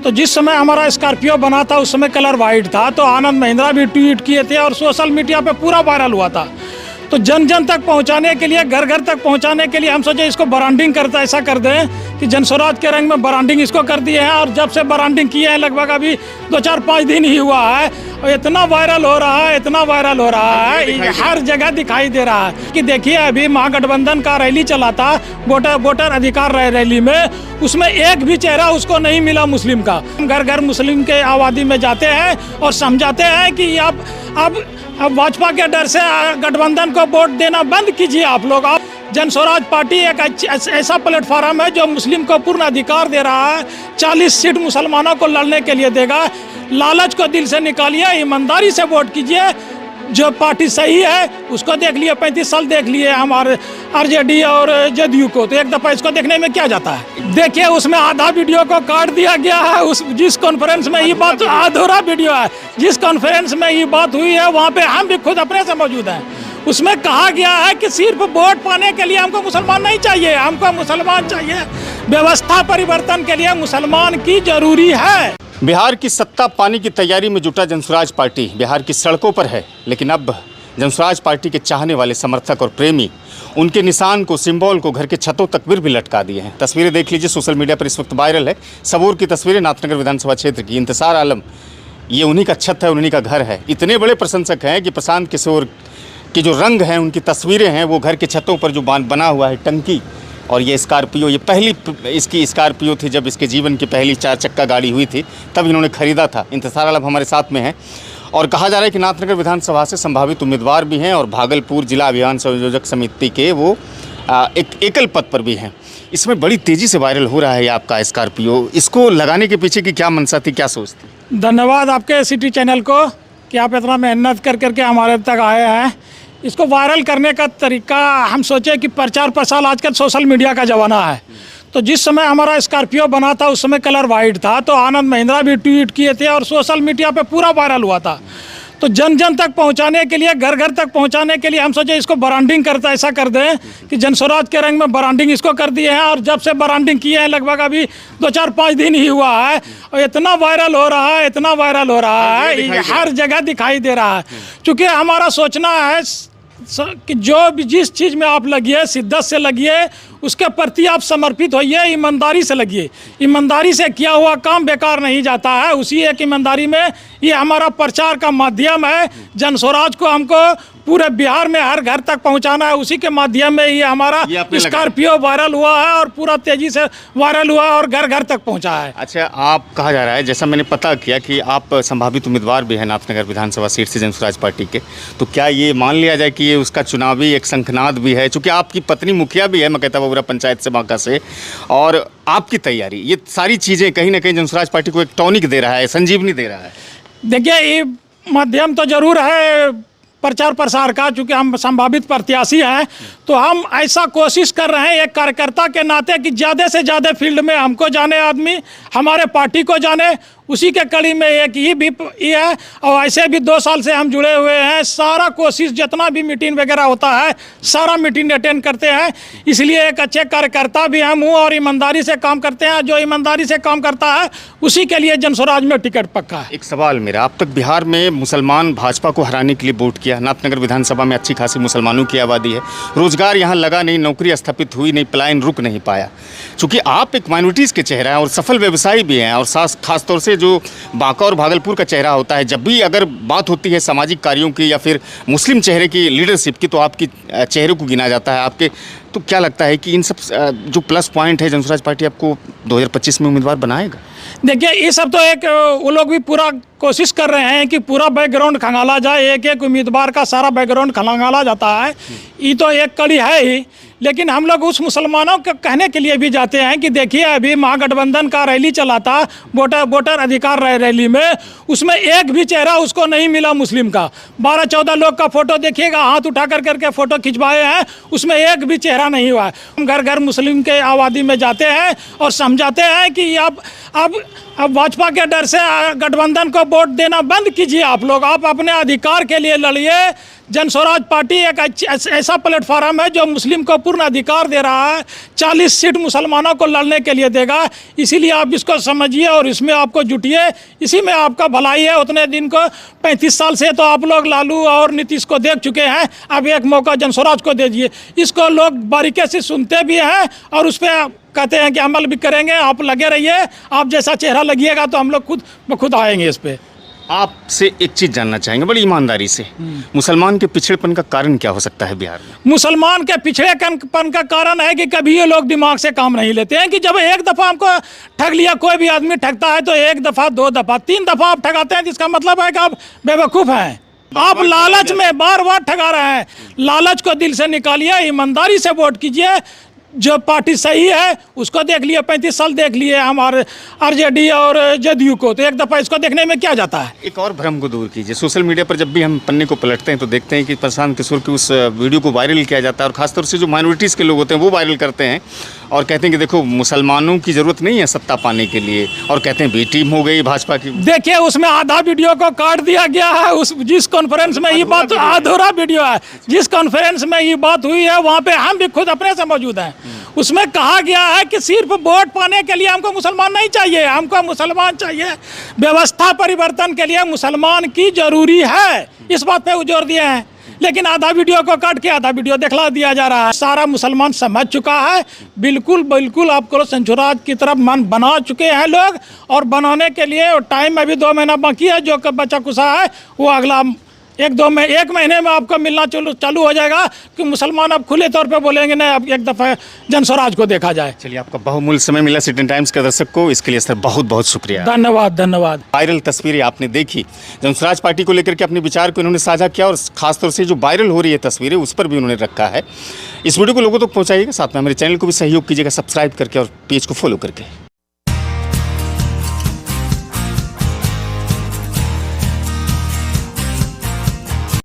तो जिस समय हमारा स्कॉर्पियो बना था उस समय कलर वाइट था, तो आनंद महिंद्रा भी ट्वीट किए थे और सोशल मीडिया पे पूरा वायरल हुआ था। तो जन जन तक पहुंचाने के लिए, घर घर तक पहुंचाने के लिए हम सोचे इसको ब्रांडिंग करता ऐसा कर दें कि जनस्वराज के रंग में ब्रांडिंग इसको कर दिए हैं। और जब से ब्रांडिंग किए हैं लगभग अभी 2-4-5 दिन ही हुआ है और इतना वायरल हो रहा है, इतना वायरल हो रहा है, हर जगह दिखाई दे रहा है कि देखिए अभी महागठबंधन का रैली चला था वोटर अधिकार रैली में, उसमें एक भी चेहरा उसको नहीं मिला मुस्लिम का। घर घर मुस्लिम के आबादी में जाते हैं और समझाते हैं कि अब भाजपा के डर से गठबंधन को वोट देना बंद कीजिए आप लोग। आप जनस्वराज पार्टी एक ऐसा प्लेटफॉर्म है जो मुस्लिम को पूर्ण अधिकार दे रहा है, 40 सीट मुसलमानों को लड़ने के लिए देगा। लालच को दिल से निकालिए, ईमानदारी से वोट कीजिए। जो पार्टी सही है उसको देख लिए, 35 साल देख लिए हमारे आरजेडी और जदयू को, तो एक दफ़ा इसको देखने में क्या जाता है। देखिए उसमें आधा वीडियो को काट दिया गया है। जिस कॉन्फ्रेंस में ये बात, अधूरा वीडियो है, जिस कॉन्फ्रेंस में ये बात हुई है वहाँ पे हम भी खुद अपने से मौजूद हैं। उसमें कहा गया है कि सिर्फ वोट पाने के लिए हमको मुसलमान नहीं चाहिए, हमको मुसलमान चाहिए व्यवस्था परिवर्तन के लिए मुसलमान की जरूरी है। बिहार की सत्ता पाने की तैयारी में जुटा जनस्वराज पार्टी बिहार की सड़कों पर है, लेकिन अब जनस्वराज पार्टी के चाहने वाले समर्थक और प्रेमी उनके निशान को, सिंबल को घर के छतों तक भी लटका दिए हैं। तस्वीरें देख लीजिए, सोशल मीडिया पर इस वक्त वायरल है। सबूर की तस्वीरें, नाथनगर विधानसभा क्षेत्र की। इंतसार आलम, ये उन्हीं का छत है, उन्हीं का घर है। इतने बड़े प्रशंसक हैं कि प्रशांत किशोर की जो रंग हैं, उनकी तस्वीरें हैं, वो घर के छतों पर जो बना हुआ है टंकी, और ये स्कॉर्पियो, ये पहली इसकी स्कॉर्पियो थी जब इसके जीवन की पहली 4 चक्का गाड़ी हुई थी, तब इन्होंने ख़रीदा था। इंतसार आलम हमारे साथ में हैं और कहा जा रहा है कि नाथनगर विधानसभा से संभावित उम्मीदवार भी हैं और भागलपुर जिला अभियान संयोजक समिति के वो एक एकल पद पर भी हैं। इसमें बड़ी तेज़ी से वायरल हो रहा है आपका स्कॉर्पियो। इसको लगाने के पीछे की क्या मंशा थी, क्या सोच थी? धन्यवाद आपके सिटी चैनल को कि आप इतना मेहनत कर करके हमारे तक आए हैं। इसको वायरल करने का तरीका हम सोचे कि प्रचार प्रसार, आजकल सोशल मीडिया का ज़माना है, तो जिस समय हमारा स्कॉर्पियो बना था उस समय कलर वाइट था, तो आनंद महिंद्रा भी ट्वीट किए थे और सोशल मीडिया पे पूरा वायरल हुआ था। तो जन जन तक पहुंचाने के लिए, घर घर तक पहुंचाने के लिए हम सोचे इसको ब्रांडिंग करता ऐसा कर दें कि जनस्वराज के रंग में ब्रांडिंग इसको कर दिए हैं। और जब से ब्रांडिंग किए हैं लगभग अभी 2-4-5 दिन ही हुआ है और इतना वायरल हो रहा है, इतना वायरल हो रहा है, हर जगह दिखाई दे रहा है। चूँकि हमारा सोचना है कि जो भी जिस चीज़ में आप लगिए, शिद्दत से लगिए, उसके प्रति आप समर्पित होइए, ईमानदारी से लगिए। ईमानदारी से किया हुआ काम बेकार नहीं जाता है। उसी एक ईमानदारी में ये हमारा प्रचार का माध्यम है। जनस्वराज को हमको पूरे बिहार में हर घर तक पहुंचाना है, उसी के माध्यम में ये हमारा स्कॉर्पियो वायरल हुआ है और पूरा तेज़ी से वायरल हुआ और घर घर तक पहुंचा है। अच्छा, आप कहा जा रहा है, जैसा मैंने पता किया कि आप संभावित उम्मीदवार भी हैं नाथनगर विधानसभा सीट से जनस्वराज पार्टी के, तो क्या ये मान लिया जाए कि ये उसका चुनावी एक शंखनाद भी है? चूँकि आपकी पत्नी मुखिया भी है मकैता बबुरा पंचायत से, बांका से, और आपकी तैयारी, ये सारी चीज़ें कहीं ना कहीं जनस्वराज पार्टी को एक टॉनिक दे रहा है, संजीवनी दे रहा है। देखिए ये माध्यम तो जरूर है प्रचार प्रसार का, चूँकि हम संभावित प्रत्याशी हैं, तो हम ऐसा कोशिश कर रहे हैं एक कार्यकर्ता के नाते कि ज़्यादा से ज़्यादा फील्ड में हमको जाने आदमी, हमारे पार्टी को जाने। उसी के कड़ी में एक ये है और ऐसे भी 2 साल से हम जुड़े हुए हैं। सारा कोशिश, जितना भी मीटिंग वगैरह होता है, सारा मीटिंग अटेंड करते हैं। इसलिए एक अच्छे कार्यकर्ता भी हम हूँ और ईमानदारी से काम करते हैं। जो ईमानदारी से काम करता है उसी के लिए जनस्वराज में टिकट पक्का है। एक सवाल मेरा, अब तक बिहार में मुसलमान भाजपा को हराने के लिए वोट किया। नाथनगर विधानसभा में अच्छी खासी मुसलमानों की आबादी है, रोजगार यहाँ लगा नहीं, नौकरी स्थापित हुई नहीं, पलायन रुक नहीं पाया। चूँकि आप एक माइनॉरिटीज़ के चेहरा हैं और सफल व्यवसायी भी हैं, और खासतौर से जो बांका और भागलपुर का चेहरा होता है, जब भी अगर बात होती है सामाजिक कार्यों की या फिर मुस्लिम चेहरे की लीडरशिप की, तो आपकी चेहरे को गिना जाता है आपके। तो क्या लगता है कि इन सब जो प्लस पॉइंट है, जनस्वराज पार्टी आपको 2025 में उम्मीदवार बनाएगा? देखिए ये सब तो एक वो लोग भी पूरा कोशिश कर रहे हैं कि पूरा बैकग्राउंड खंगाला जाए, एक एक उम्मीदवार का सारा बैकग्राउंड खंगाला जाता है। ये तो एक कड़ी है ही, लेकिन हम लोग उस मुसलमानों के कहने के लिए भी जाते हैं कि देखिए अभी महागठबंधन का रैली चला था वोटर अधिकार रैली में, उसमें एक भी चेहरा उसको नहीं मिला मुस्लिम का। 12-14 लोग का फोटो देखिएगा, हाथ उठा करके फोटो खिंचवाए हैं, उसमें एक भी चेहरा नहीं हुआ है। हम घर घर मुस्लिम के आबादी में जाते हैं और समझाते हैं कि अब भाजपा के डर से गठबंधन को वोट देना बंद कीजिए आप लोग, आप अपने अधिकार के लिए लड़िए। जनस्वराज पार्टी एक ऐसा प्लेटफॉर्म है जो मुस्लिम को पूर्ण अधिकार दे रहा है, 40 सीट मुसलमानों को लड़ने के लिए देगा। इसीलिए आप इसको समझिए और इसमें आपको जुटिए, इसी में आपका भलाई है। उतने दिन को 35 साल से तो आप लोग लालू और नीतीश को देख चुके हैं, अब एक मौका जनस्वराज को दे दीजिए। इसको लोग बारीकी से सुनते भी हैं और उस पर कहते हैं कि अमल भी करेंगे। आप लगे रहिए, आप जैसा चेहरा लगिएगा तो हम लोग खुद ब खुद आएंगे इस पर। आपसे एक चीज़ जानना चाहेंगे बड़ी ईमानदारी से, मुसलमान के पिछड़ेपन का कारण क्या हो सकता है बिहार में? मुसलमान के पिछड़ेपन का कारण है कि कभी ये लोग दिमाग से काम नहीं लेते हैं कि जब एक दफ़ा हमको ठग लिया, कोई भी आदमी ठगता है तो एक दफ़ा, 2 दफ़ा, 3 दफ़ा आप ठगाते हैं, जिसका मतलब है कि आप बेवकूफ़ हैं। आप लालच में बार बार ठगा रहे हैं। लालच को दिल से निकालिए, ईमानदारी से वोट कीजिए। जो पार्टी सही है उसको देख लिए, 35 साल देख लिए हमारे आरजेडी और जदयू को, तो एक दफ़ा इसको देखने में क्या जाता है। एक और भ्रम को दूर कीजिए, सोशल मीडिया पर जब भी हम पन्ने को पलटते हैं तो देखते हैं कि प्रशांत किशोर की उस वीडियो को वायरल किया जाता है और ख़ासतौर से जो माइनॉरिटीज़ के लोग होते हैं वो वायरल करते हैं और कहते हैं कि देखो मुसलमानों की ज़रूरत नहीं है सत्ता पाने के लिए, और कहते हैं बी टीम हो गई भाजपा की। देखिए उसमें आधा वीडियो को काट दिया गया है। उस जिस कॉन्फ्रेंस में ये बात, अधूरा वीडियो है, जिस कॉन्फ्रेंस में ये बात हुई है वहाँ पे हम भी खुद अपने से मौजूद हैं। उसमें कहा गया है कि सिर्फ वोट पाने के लिए हमको मुसलमान नहीं चाहिए, हमको मुसलमान चाहिए व्यवस्था परिवर्तन के लिए मुसलमान की जरूरी है, इस बात पे वो जोर दिए हैं। लेकिन आधा वीडियो को काट के आधा वीडियो दिखला दिया जा रहा है। सारा मुसलमान समझ चुका है, बिल्कुल बिल्कुल आपको संशोराज की तरफ मन बना चुके हैं लोग, और बनाने के लिए टाइम अभी 2 महीना बाकी है। जो बचा कुसा है वो अगला 1 महीने में आपको मिलना चालू हो जाएगा कि मुसलमान अब खुले तौर पे बोलेंगे नहीं, अब एक दफ़ा जनस्वराज को देखा जाए। चलिए, आपका बहुमूल्य समय मिला सिटी टाइम्स के दर्शक को, इसके लिए सर बहुत बहुत शुक्रिया। धन्यवाद धन्यवाद। वायरल तस्वीरें आपने देखी, जनस्वराज पार्टी को लेकर के अपने विचार को उन्होंने साझा किया, और खासतौर से जो वायरल हो रही है तस्वीरें उस पर भी उन्होंने रखा है। इस वीडियो को लोगों तक पहुँचाइएगा, साथ में हमारे चैनल को भी सहयोग कीजिएगा सब्सक्राइब करके और पेज को फॉलो करके।